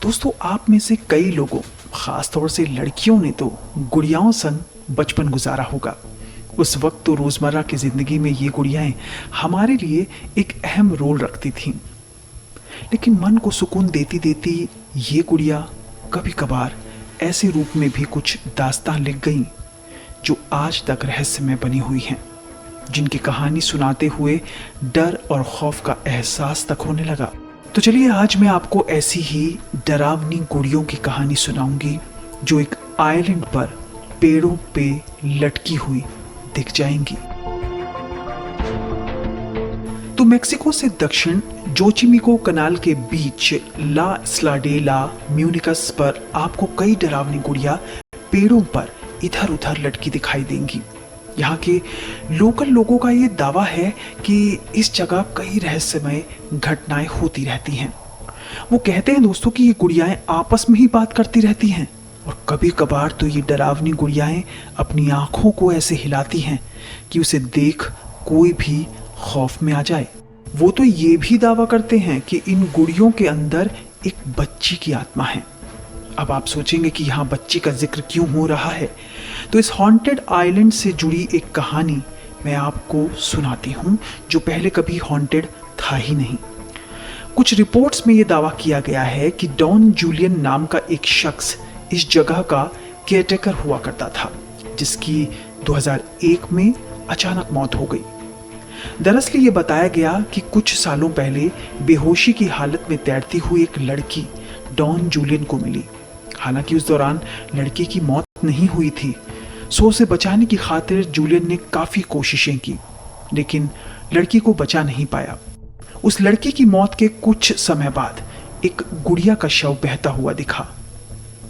दोस्तों, आप में से कई लोगों, खासतौर से लड़कियों ने तो गुड़ियाओं संग बचपन गुजारा होगा। उस वक्त तो रोजमर्रा की जिंदगी में ये गुड़ियाएं हमारे लिए एक अहम रोल रखती थीं। लेकिन मन को सुकून देती देती ये गुड़िया कभी कभार ऐसे रूप में भी कुछ दास्तान लिख गईं जो आज तक रहस्यमय बनी हुई हैं, जिनकी कहानी सुनाते हुए डर और खौफ का एहसास तक होने लगा। तो चलिए, आज मैं आपको ऐसी ही डरावनी गुड़ियों की कहानी सुनाऊंगी जो एक आइलैंड पर पेड़ों पे लटकी हुई दिख जाएंगी। तो मेक्सिको से दक्षिण जोचिमिको कनाल के बीच ला स्लाडेला म्यूनिकस पर आपको कई डरावनी गुड़िया पेड़ों पर इधर उधर लटकी दिखाई देंगी। यहाँ के लोकल लोगों का ये दावा है कि इस जगह कई रहस्यमय घटनाएं होती रहती हैं। वो कहते हैं दोस्तों कि ये गुड़ियाएं आपस में ही बात करती रहती हैं और कभी कभार तो ये डरावनी गुड़ियाएं अपनी आंखों को ऐसे हिलाती हैं कि उसे देख कोई भी खौफ में आ जाए। वो तो ये भी दावा करते हैं कि इन गुड़ियों के अंदर एक बच्ची की आत्मा है। अब आप सोचेंगे कि यहाँ बच्ची का जिक्र क्यों हो रहा है, तो इस हॉन्टेड आइलैंड से जुड़ी एक कहानी मैं आपको सुनाती हूँ जो पहले कभी हॉन्टेड था ही नहीं। कुछ रिपोर्ट्स में यह दावा किया गया है कि डॉन जूलियन नाम का एक शख्स इस जगह का केयरटेकर हुआ करता था, जिसकी 2001 में अचानक मौत हो गई। दरअसल ये बताया गया कि कुछ सालों पहले बेहोशी की हालत में तैरती हुई एक लड़की डॉन जूलियन को मिली। हालांकि उस दौरान लड़की की मौत नहीं हुई थी। सो उसे बचाने की खातिर जूलियन ने काफी कोशिशें की, लेकिन लड़की को बचा नहीं पाया। उस लड़की की मौत के कुछ समय बाद एक गुड़िया का शव बहता हुआ दिखा,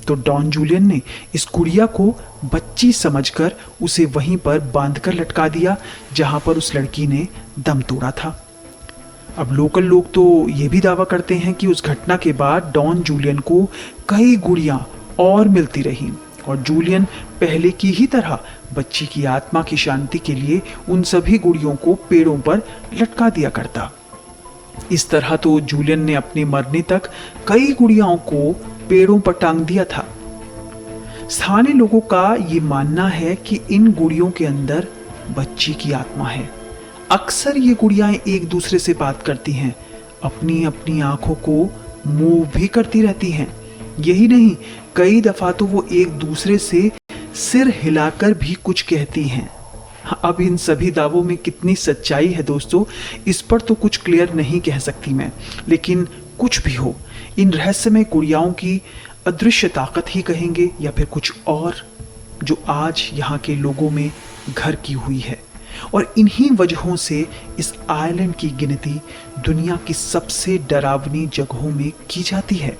तो डॉन जूलियन ने इस गुड़िया को बच्ची समझकर उसे वहीं पर बांधकर लटका दिया जहां पर उस लड़की ने दम तोड़ा था। अब लोकल लोग तो ये भी दावा करते हैं कि उस घटना के बाद डॉन जूलियन को कई गुड़ियां और मिलती रहीं और जूलियन पहले की ही तरह बच्ची की आत्मा की शांति के लिए उन सभी गुड़ियों को पेड़ों पर लटका दिया करता। इस तरह तो जूलियन ने अपने मरने तक कई गुड़ियाओं को पेड़ों पर टांग दिया था। स्थानीय लोगों का ये मानना है कि इन गुड़ियों के अंदर बच्ची की आत्मा है। अक्सर ये गुड़ियाएं एक दूसरे से बात करती हैं, अपनी अपनी आंखों को मूव भी करती रहती हैं। यही नहीं, कई दफा तो वो एक दूसरे से सिर हिलाकर भी कुछ कहती हैं। अब इन सभी दावों में कितनी सच्चाई है दोस्तों, इस पर तो कुछ क्लियर नहीं कह सकती मैं, लेकिन कुछ भी हो, इन रहस्यमय गुड़ियाओं की अदृश्य ताकत ही कहेंगे या फिर कुछ और, जो आज यहाँ के लोगों में घर की हुई है। और इन्हीं वजहों से इस आइलैंड की गिनती दुनिया की सबसे डरावनी जगहों में की जाती है।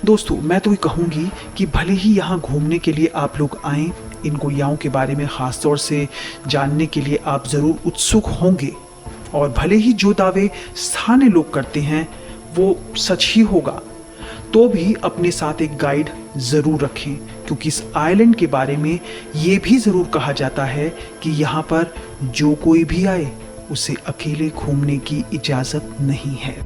दोस्तों, मैं तो ये कहूँगी कि भले ही यहाँ घूमने के लिए आप लोग आएँ, इन गुड़ियाओं के बारे में ख़ास तौर से जानने के लिए आप ज़रूर उत्सुक होंगे, और भले ही जो दावे स्थानीय लोग करते हैं वो सच ही होगा, तो भी अपने साथ एक गाइड ज़रूर रखें, क्योंकि इस आइलैंड के बारे में ये भी ज़रूर कहा जाता है कि यहाँ पर जो कोई भी आए उसे अकेले घूमने की इजाज़त नहीं है।